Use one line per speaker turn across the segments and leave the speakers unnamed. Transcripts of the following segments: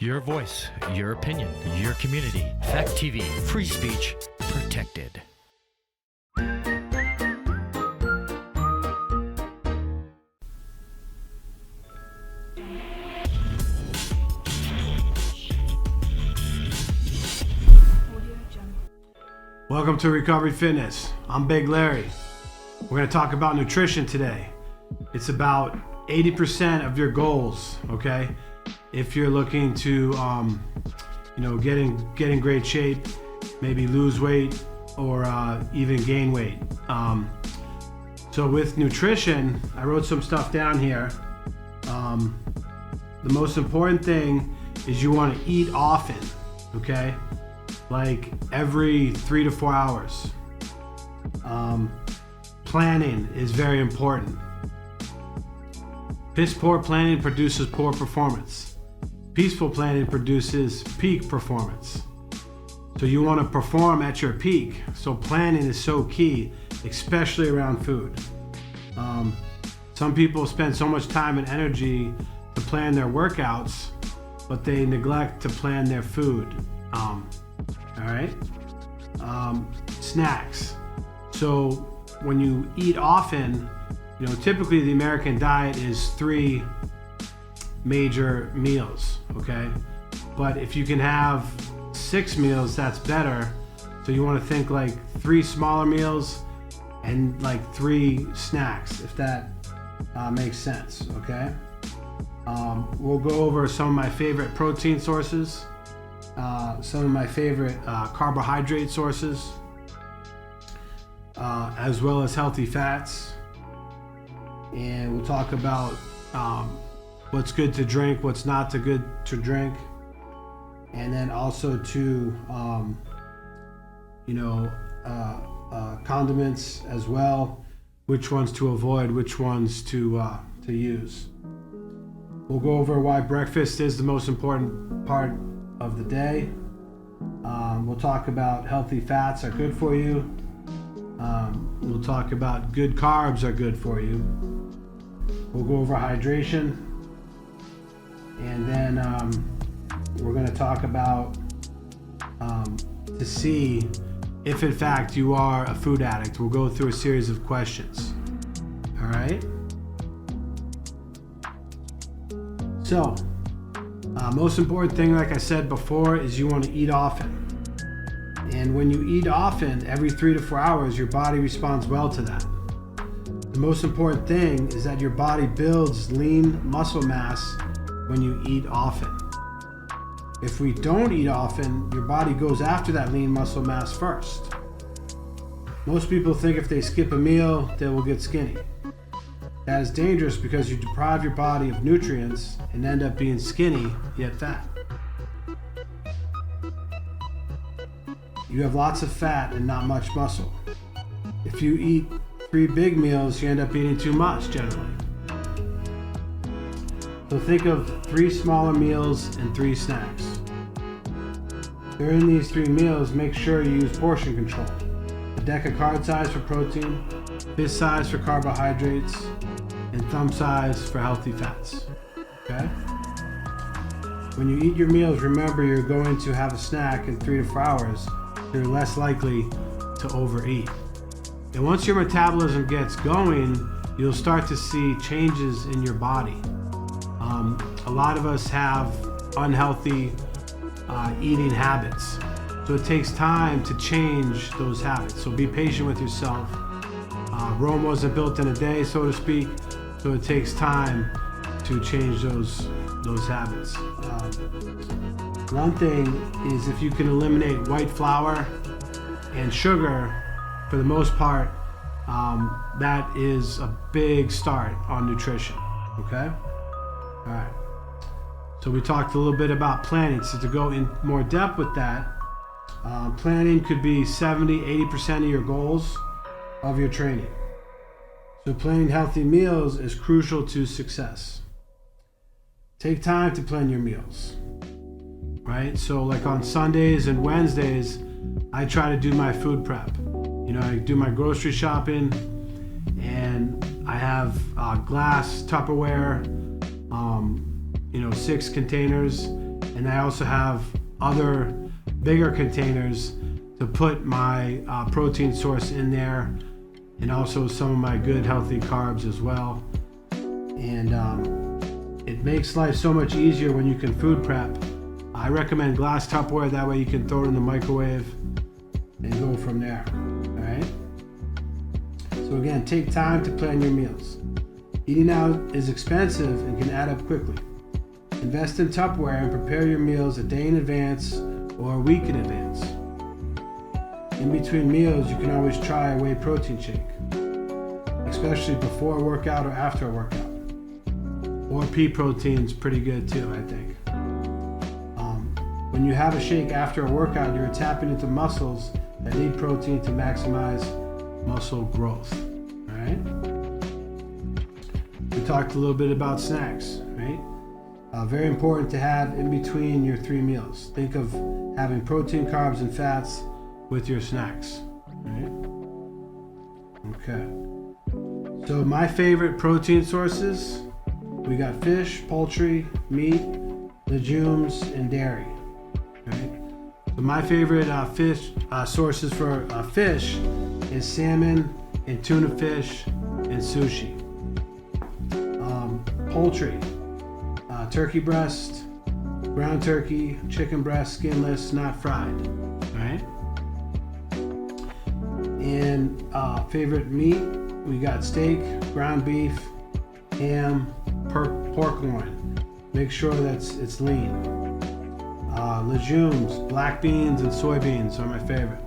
Your voice, your opinion, your community. Fact TV, free speech protected.
Welcome to Recovery Fitness. I'm Big Larry. We're going to talk about nutrition today. It's about 80% of your goals, okay? If you're looking to, get in great shape, maybe lose weight or even gain weight. So with nutrition, I wrote some stuff down here. The most important thing is you want to eat often, okay? Like every 3 to 4 hours. Planning is very important. Piss poor planning produces poor performance. Peaceful planning produces peak performance. So you want to perform at your peak. So planning is so key, especially around food. Some people spend so much time and energy to plan their workouts, but they neglect to plan their food. All right? Snacks. So when you eat often, typically the American diet is 3 major meals, okay? But if you can have 6 meals, that's better. So you want to think like 3 smaller meals and like 3 snacks, if that makes sense, okay? We'll go over some of my favorite protein sources, some of my favorite carbohydrate sources, as well as healthy fats. And we'll talk about what's good to drink, what's not too good to drink, and then also to condiments as well, which ones to avoid, which ones to use. We'll go over why breakfast is the most important part of the day. We'll talk about healthy fats are good for you. We'll talk about good carbs are good for you. We'll go over hydration. And then we're going to talk about to see if in fact you are a food addict. We'll go through a series of questions. All right? So, most important thing, like I said before, is you want to eat often. And when you eat often, every 3 to 4 hours, your body responds well to that. The most important thing is that your body builds lean muscle mass when you eat often. If we don't eat often, your body goes after that lean muscle mass first. Most people think if they skip a meal, they will get skinny. That is dangerous because you deprive your body of nutrients and end up being skinny yet fat. You have lots of fat and not much muscle. If you eat 3 big meals, you end up eating too much generally. So think of 3 smaller meals and 3 snacks. During these 3 meals, make sure you use portion control. A decacard size for protein, fist size for carbohydrates, and thumb size for healthy fats. Okay? When you eat your meals, remember you're going to have a snack in 3 to 4 hours, so you're less likely to overeat. And once your metabolism gets going, you'll start to see changes in your body. A lot of us have unhealthy eating habits. So it takes time to change those habits. So be patient with yourself. Rome wasn't built in a day, so to speak. So it takes time to change those habits. One thing is if you can eliminate white flour and sugar, for the most part, that is a big start on nutrition. Okay? All right. So we talked a little bit about planning. So to go in more depth with that, planning could be 70-80% of your goals of your training. So planning healthy meals is crucial to success. Take time to plan your meals, right? So like on Sundays and Wednesdays, I try to do my food prep. I do my grocery shopping, and I have glass Tupperware, 6 containers, and And I also have other bigger containers to put my protein source in there, and also some of my good healthy carbs as well. And it makes life so much easier when you can food prep. I recommend glass Tupperware, that way you can throw it in the microwave and go from there. All right. So again, take time to plan your meals. Eating out is expensive and can add up quickly. Invest in Tupperware and prepare your meals a day in advance or a week in advance. In between meals, you can always try a whey protein shake, especially before a workout or after a workout. Or pea protein's pretty good too, I think. When you have a shake after a workout, you're tapping into muscles that need protein to maximize muscle growth. All right. We talked a little bit about snacks, right? Very important to have in between your 3 meals. Think of having protein, carbs, and fats with your snacks. Right? Okay. So my favorite protein sources, we got fish, poultry, meat, legumes, and dairy. Right? So my favorite fish sources for fish is salmon and tuna fish and sushi. Poultry, turkey breast, ground turkey, chicken breast, skinless, not fried. Right? And favorite meat, we got steak, ground beef, ham, pork loin. Make sure that it's lean. Legumes, black beans and soybeans are my favorite.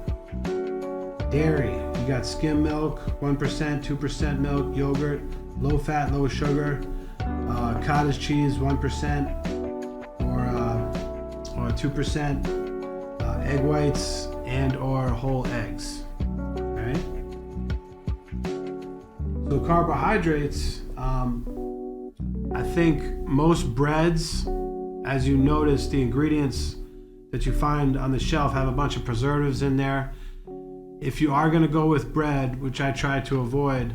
Dairy, you got skim milk, 1%, 2% milk, yogurt, low fat, low sugar, cottage cheese, 1% or 2%, egg whites and or whole eggs. Right? So carbohydrates, I think most breads, as you notice, the ingredients that you find on the shelf have a bunch of preservatives in there. If you are going to go with bread, which I try to avoid,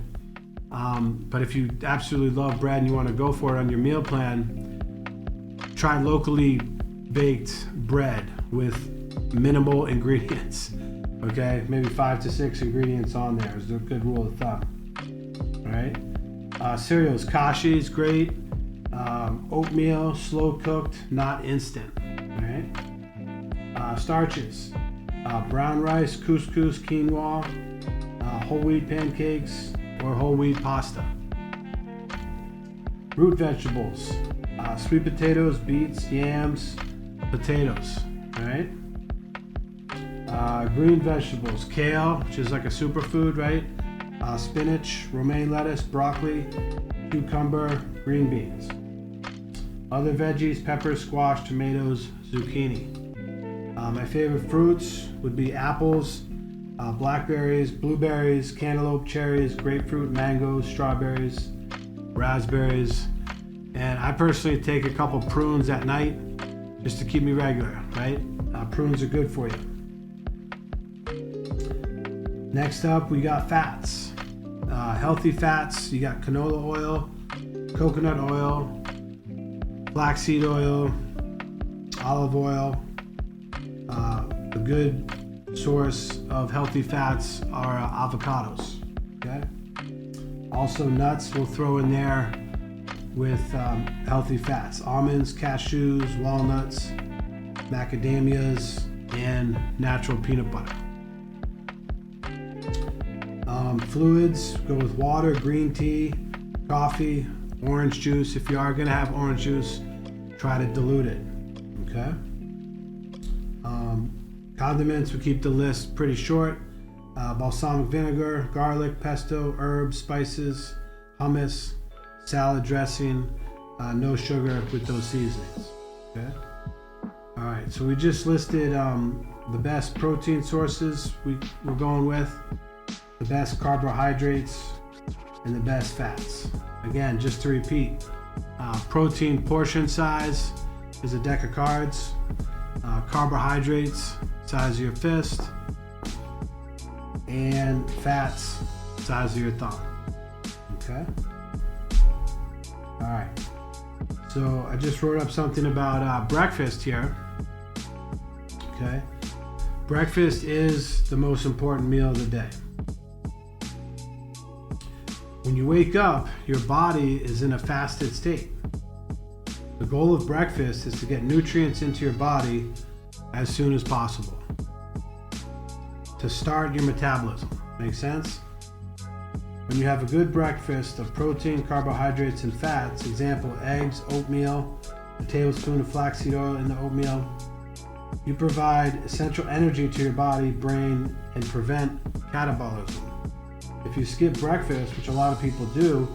but if you absolutely love bread and you want to go for it on your meal plan, try locally baked bread with minimal ingredients. Okay, maybe 5 to 6 ingredients on there is a good rule of thumb. All right, cereals, kashi's great. Oatmeal, slow cooked, not instant. Right? Starches, brown rice, couscous, quinoa, whole wheat pancakes, or whole wheat pasta. Root vegetables, sweet potatoes, beets, yams, potatoes. Right? Green vegetables, kale, which is like a superfood, right? Spinach, romaine lettuce, broccoli, cucumber, green beans. Other veggies, peppers, squash, tomatoes, zucchini. My favorite fruits would be apples, blackberries, blueberries, cantaloupe, cherries, grapefruit, mangoes, strawberries, raspberries. And I personally take a couple prunes at night just to keep me regular, right? Prunes are good for you. Next up, we got fats. Healthy fats, you got canola oil, coconut oil, flaxseed oil, olive oil. A good source of healthy fats are avocados. Okay. Also, nuts we'll throw in there with healthy fats: almonds, cashews, walnuts, macadamias, and natural peanut butter. Fluids, go with water, green tea, coffee, orange juice. If you are going to have orange juice, try to dilute it. Okay. Condiments, we keep the list pretty short. Balsamic vinegar, garlic, pesto, herbs, spices, hummus, salad dressing, no sugar with those seasonings. Okay. All right, so we just listed the best protein sources we're going with, the best carbohydrates, and the best fats. Again, just to repeat, protein portion size is a deck of cards. Carbohydrates, size of your fist, and fats, size of your thumb. Okay? All right. So I just wrote up something about breakfast here. Okay. Breakfast is the most important meal of the day. When you wake up, your body is in a fasted state. The goal of breakfast is to get nutrients into your body as soon as possible to start your metabolism. Make sense? When you have a good breakfast of protein, carbohydrates, and fats, example, eggs, oatmeal, a tablespoon of flaxseed oil in the oatmeal, you provide essential energy to your body, brain, and prevent catabolism. If you skip breakfast, which a lot of people do,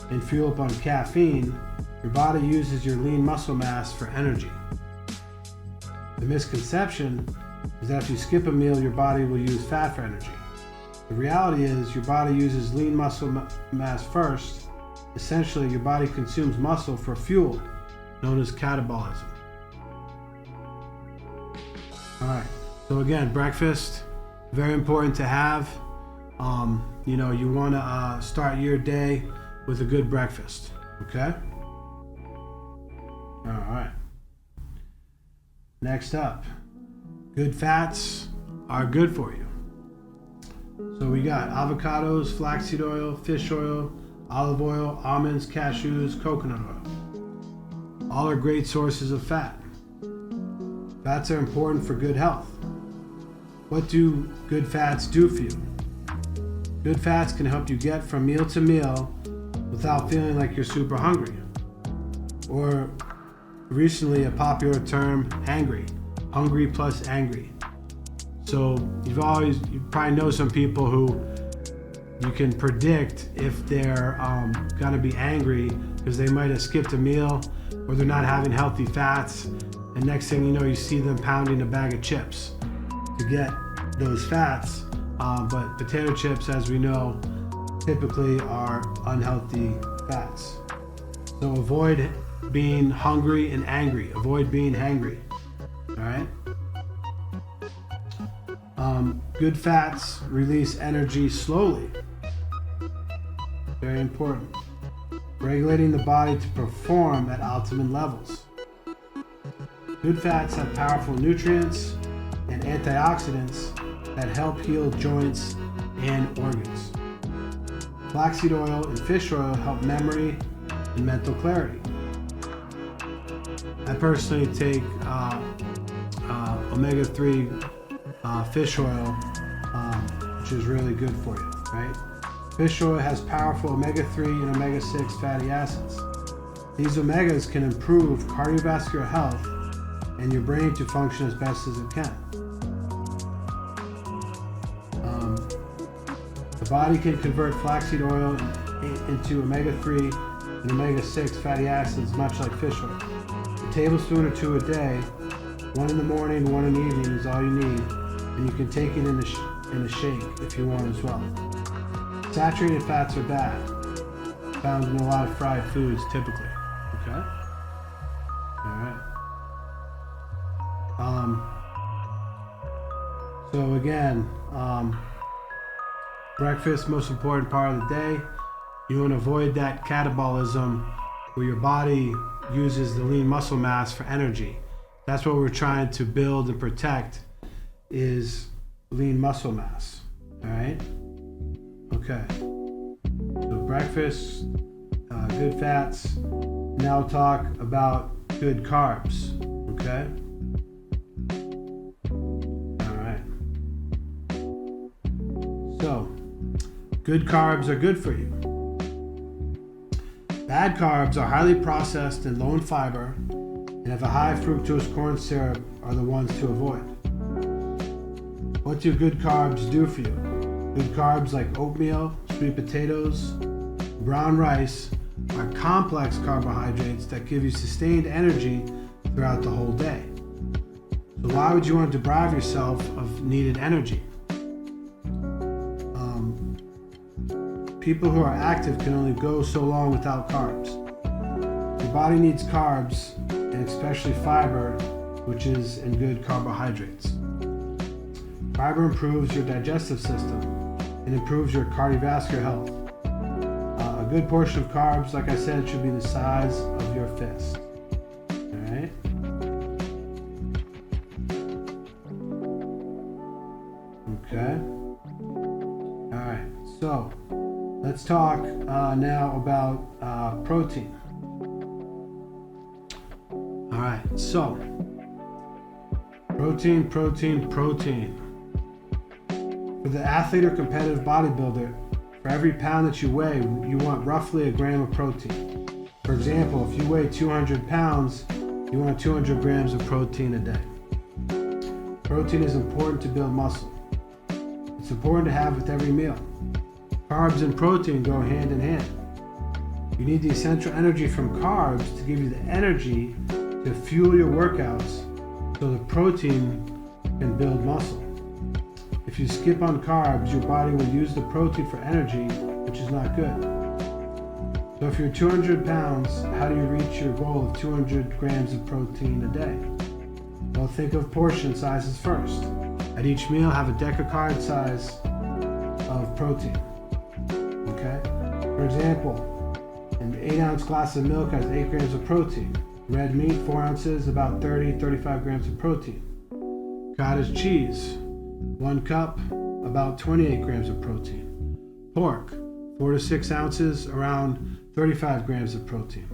and fuel up on caffeine, your body uses your lean muscle mass for energy. The misconception is that if you skip a meal, your body will use fat for energy. The reality is your body uses lean muscle mass first. Essentially, your body consumes muscle for fuel, known as catabolism. All right, so again, breakfast, very important to have. You want to start your day with a good breakfast, okay? All right. Next up, good fats are good for you. So we got avocados, flaxseed oil, fish oil, olive oil, almonds, cashews, coconut oil. All are great sources of fat. Fats are important for good health. What do good fats do for you? Good fats can help you get from meal to meal without feeling like you're super hungry. Or recently a popular term, hangry. Hungry plus angry. So you probably know some people who you can predict if they're gonna be angry because they might have skipped a meal or they're not having healthy fats, and next thing you know, you see them pounding a bag of chips to get those fats. But potato chips, as we know, typically are unhealthy fats. So avoid being hungry and angry. Avoid being hangry. All right? Good fats release energy slowly. Very important. Regulating the body to perform at optimum levels. Good fats have powerful nutrients and antioxidants that help heal joints and organs. Flaxseed oil and fish oil help memory and mental clarity. I personally take omega-3 fish oil, which is really good for you, right? Fish oil has powerful omega-3 and omega-6 fatty acids. These omegas can improve cardiovascular health and your brain to function as best as it can. The body can convert flaxseed oil into omega-3 and omega-6 fatty acids, much like fish oil. A tablespoon or two a day, one in the morning, one in the evening is all you need, and you can take it in a shake if you want as well. Saturated fats are bad, found in a lot of fried foods typically. Okay? Alright. So again, breakfast, most important part of the day. You want to avoid that catabolism where your body uses the lean muscle mass for energy. That's what we're trying to build and protect, is lean muscle mass. All right? Okay. So breakfast, good fats. Now talk about good carbs. Okay? All right. So, good carbs are good for you. Bad carbs are highly processed and low in fiber, and have a high fructose corn syrup are the ones to avoid. What do good carbs do for you? Good carbs like oatmeal, sweet potatoes, brown rice are complex carbohydrates that give you sustained energy throughout the whole day. So why would you want to deprive yourself of needed energy? People who are active can only go so long without carbs. Your body needs carbs, and especially fiber, which is in good carbohydrates. Fiber improves your digestive system and improves your cardiovascular health. A good portion of carbs, like I said, should be the size of your fist. All right. Okay. All right. So let's talk now about protein. All right. So protein. For the athlete or competitive bodybuilder, for every pound that you weigh, you want roughly a gram of protein. For example, if you weigh 200 pounds, you want 200 grams of protein a day. Protein is important to build muscle. It's important to have with every meal. Carbs and protein go hand in hand. You need the essential energy from carbs to give you the energy to fuel your workouts so the protein can build muscle. If you skip on carbs, your body will use the protein for energy, which is not good. So if you're 200 pounds, how do you reach your goal of 200 grams of protein a day? Well, think of portion sizes first. At each meal, have a decacard size of protein. Okay? For example, an 8-ounce glass of milk has 8 grams of protein. Red meat, 4 ounces, about 30-35 grams of protein. Cottage cheese, 1 cup, about 28 grams of protein. Pork, 4 to 6 ounces, around 35 grams of protein.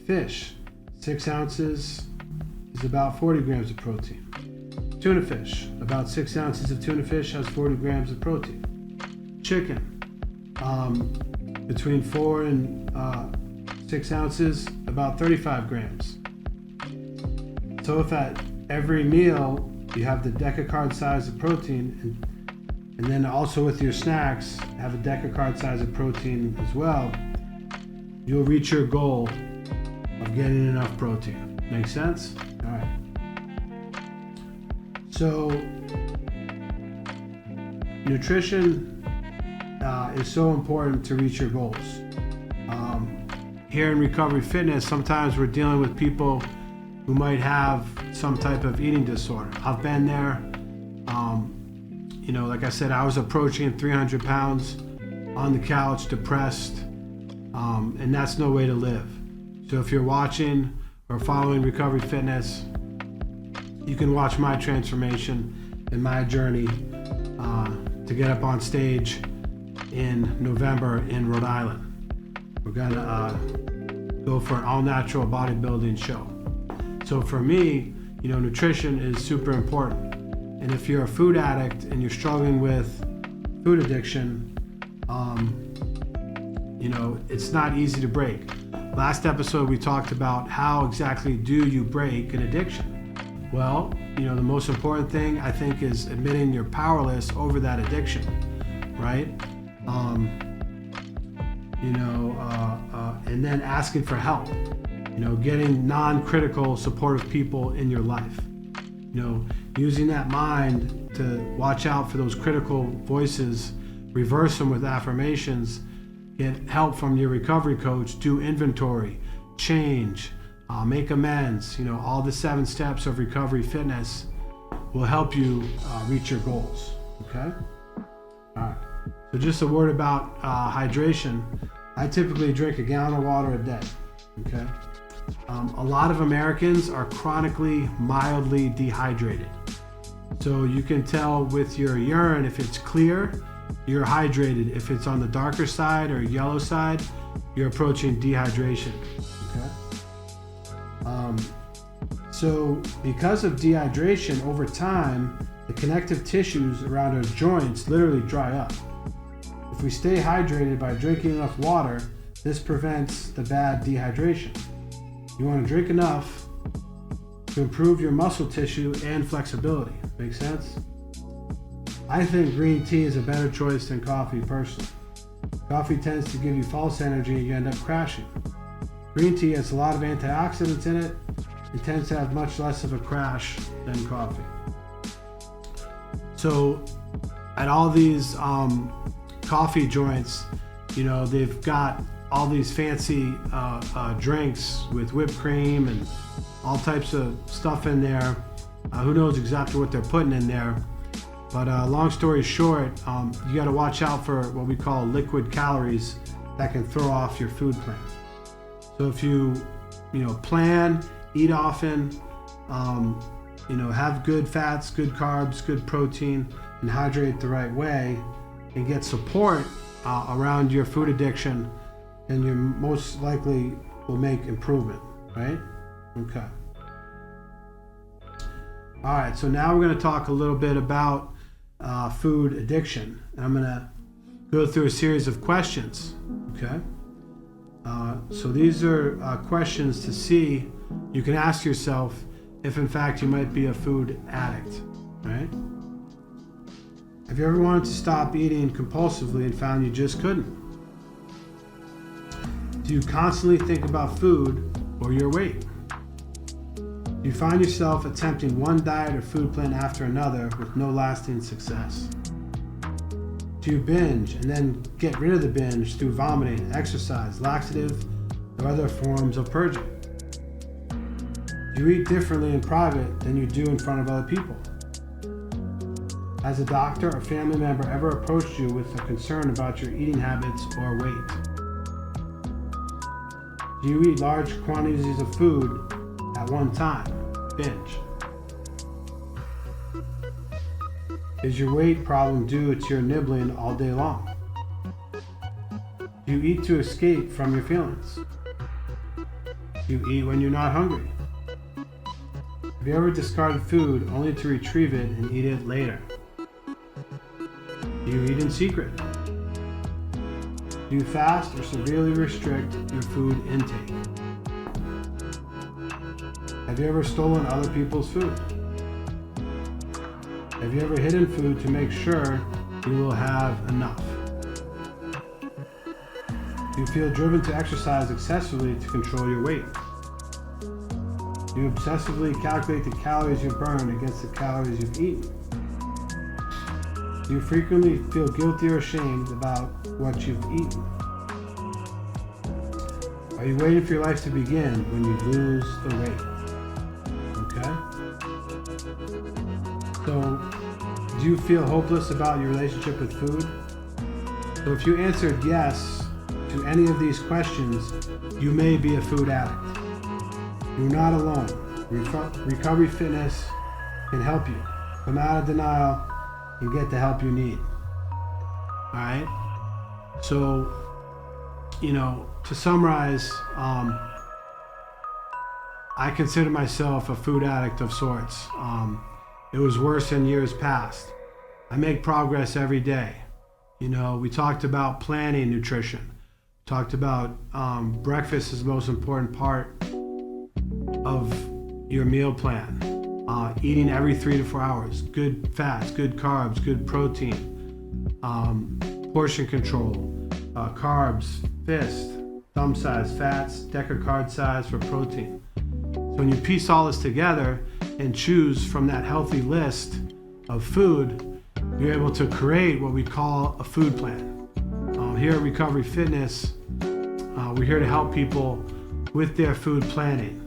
Fish, 6 ounces is about 40 grams of protein. Tuna fish, about 6 ounces of tuna fish has 40 grams of protein. Chicken, between 4 and 6 ounces, about 35 grams. So if at every meal you have the decacard size of protein, and then also with your snacks have a decacard size of protein as well, you'll reach your goal of getting enough protein. Make sense? All right. So nutrition is so important to reach your goals. Here in Recovery Fitness, sometimes we're dealing with people who might have some type of eating disorder. I've been there. Like I said, I was approaching 300 pounds on the couch, depressed, and that's no way to live. So if you're watching or following Recovery Fitness, you can watch my transformation and my journey to get up on stage in November in Rhode Island. We're gonna go for an all-natural bodybuilding show. So for me, nutrition is super important. And if you're a food addict and you're struggling with food addiction, it's not easy to break. Last episode, we talked about how exactly do you break an addiction? Well, the most important thing I think is admitting you're powerless over that addiction, right? And then asking for help. Getting non-critical, supportive people in your life. Using that mind to watch out for those critical voices, reverse them with affirmations, get help from your recovery coach, do inventory, change, make amends. All the 7 steps of Recovery Fitness will help you reach your goals. Okay? All right. So just a word about hydration. I typically drink a gallon of water a day. Okay? A lot of Americans are chronically, mildly dehydrated. So you can tell with your urine if it's clear, you're hydrated. If it's on the darker side or yellow side, you're approaching dehydration. Okay. So because of dehydration, over time, the connective tissues around our joints literally dry up. If we stay hydrated by drinking enough water, this prevents the bad dehydration. You want to drink enough to improve your muscle tissue and flexibility. Make sense? I think green tea is a better choice than coffee personally. Coffee tends to give you false energy and you end up crashing. Green tea has a lot of antioxidants in it. It tends to have much less of a crash than coffee. So at all these coffee joints, they've got all these fancy drinks with whipped cream and all types of stuff in there. Who knows exactly what they're putting in there. But long story short, you got to watch out for what we call liquid calories that can throw off your food plan. So if you plan, eat often, have good fats, good carbs, good protein, and hydrate the right way, and get support around your food addiction, and you most likely will make improvement, right? Okay. All right, so now we're going to talk a little bit about food addiction. I'm going to go through a series of questions, okay? So these are questions to see, you can ask yourself if in fact you might be a food addict, right? Have you ever wanted to stop eating compulsively and found you just couldn't? Do you constantly think about food or your weight? Do you find yourself attempting one diet or food plan after another with no lasting success? Do you binge and then get rid of the binge through vomiting, exercise, laxative, or other forms of purging? Do you eat differently in private than you do in front of other people? Has a doctor or family member ever approached you with a concern about your eating habits or weight? Do you eat large quantities of food at one time? Binge. Is your weight problem due to your nibbling all day long? Do you eat to escape from your feelings? Do you eat when you're not hungry? Have you ever discarded food only to retrieve it and eat it later? Do you eat in secret? Do you fast or severely restrict your food intake? Have you ever stolen other people's food? Have you ever hidden food to make sure you will have enough? Do you feel driven to exercise excessively to control your weight? Do you obsessively calculate the calories you burn against the calories you've eaten? Do you frequently feel guilty or ashamed about what you've eaten? Are you waiting for your life to begin when you lose the weight? Okay? So, do you feel hopeless about your relationship with food? So if you answered yes to any of these questions, you may be a food addict. You're not alone. Recovery Fitness can help you come out of denial and get the help you need. All right? So, to summarize, I consider myself a food addict of sorts. It was worse in years past. I make progress every day. We talked about planning nutrition. Talked about breakfast is the most important part of your meal plan. Eating every 3 to 4 hours. Good fats, good carbs, good protein. Portion control. Carbs, fist, thumb size fats, decacard size for protein. So when you piece all this together and choose from that healthy list of food, you're able to create what we call a food plan. Here at Recovery Fitness, we're here to help people with their food planning.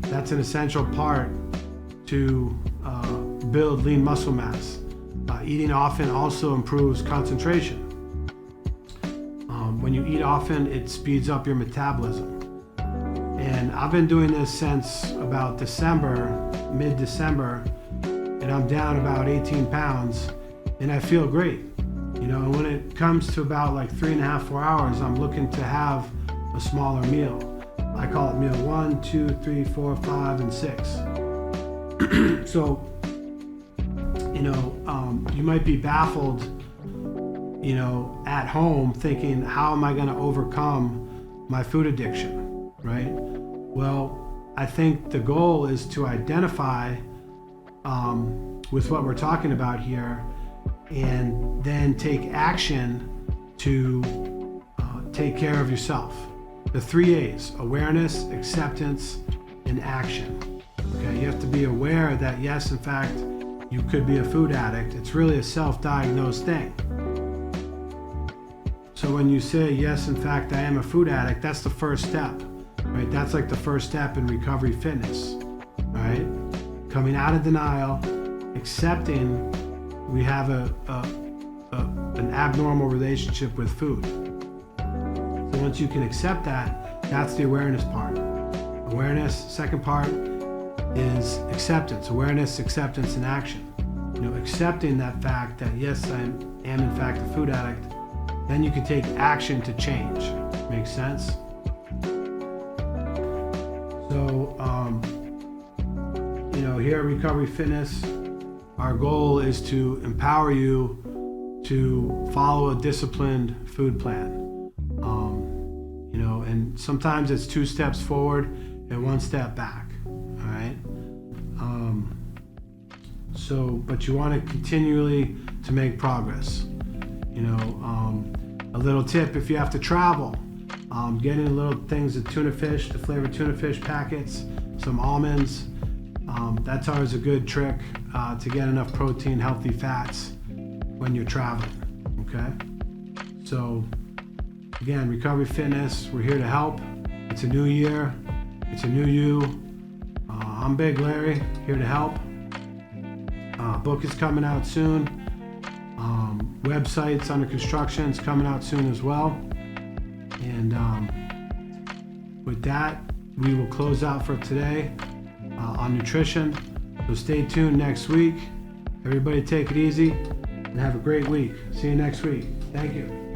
That's an essential part to build lean muscle mass. Eating often also improves concentration. When you eat often, it speeds up your metabolism. And I've been doing this since about mid-December, and I'm down about 18 pounds, and I feel great. And when it comes to about like 3.5, 4 hours, I'm looking to have a smaller meal. I call it meal 1, 2, 3, 4, 5, and 6. So, you might be baffled, at home thinking, how am I going to overcome my food addiction, right? Well, I think the goal is to identify with what we're talking about here, and then take action to take care of yourself. The 3 A's: awareness, acceptance, and action. Okay, you have to be aware that yes, in fact, you could be a food addict. It's really a self-diagnosed thing. So when you say, yes, in fact, I am a food addict, that's the first step, right? That's like the first step in Recovery Fitness, right? Coming out of denial, accepting we have a an abnormal relationship with food. So once you can accept that, that's the awareness part. Awareness, second part, is acceptance. Awareness, acceptance, and action. Accepting that fact that yes, I am in fact a food addict, then you can take action to change. Makes sense? So, here at Recovery Fitness, our goal is to empower you to follow a disciplined food plan. And sometimes it's 2 steps forward and 1 step back. All right. But you want to continually to make progress. A little tip: if you have to travel, getting little things of tuna fish, the flavored tuna fish packets, some almonds. That's always a good trick to get enough protein, healthy fats when you're traveling. Okay. So again, Recovery Fitness, we're here to help. It's a new year. It's a new you. I'm Big Larry, here to help. Book is coming out soon. Website's under construction. It's coming out soon as well. And with that, we will close out for today on nutrition. So stay tuned next week. Everybody take it easy and have a great week. See you next week. Thank you.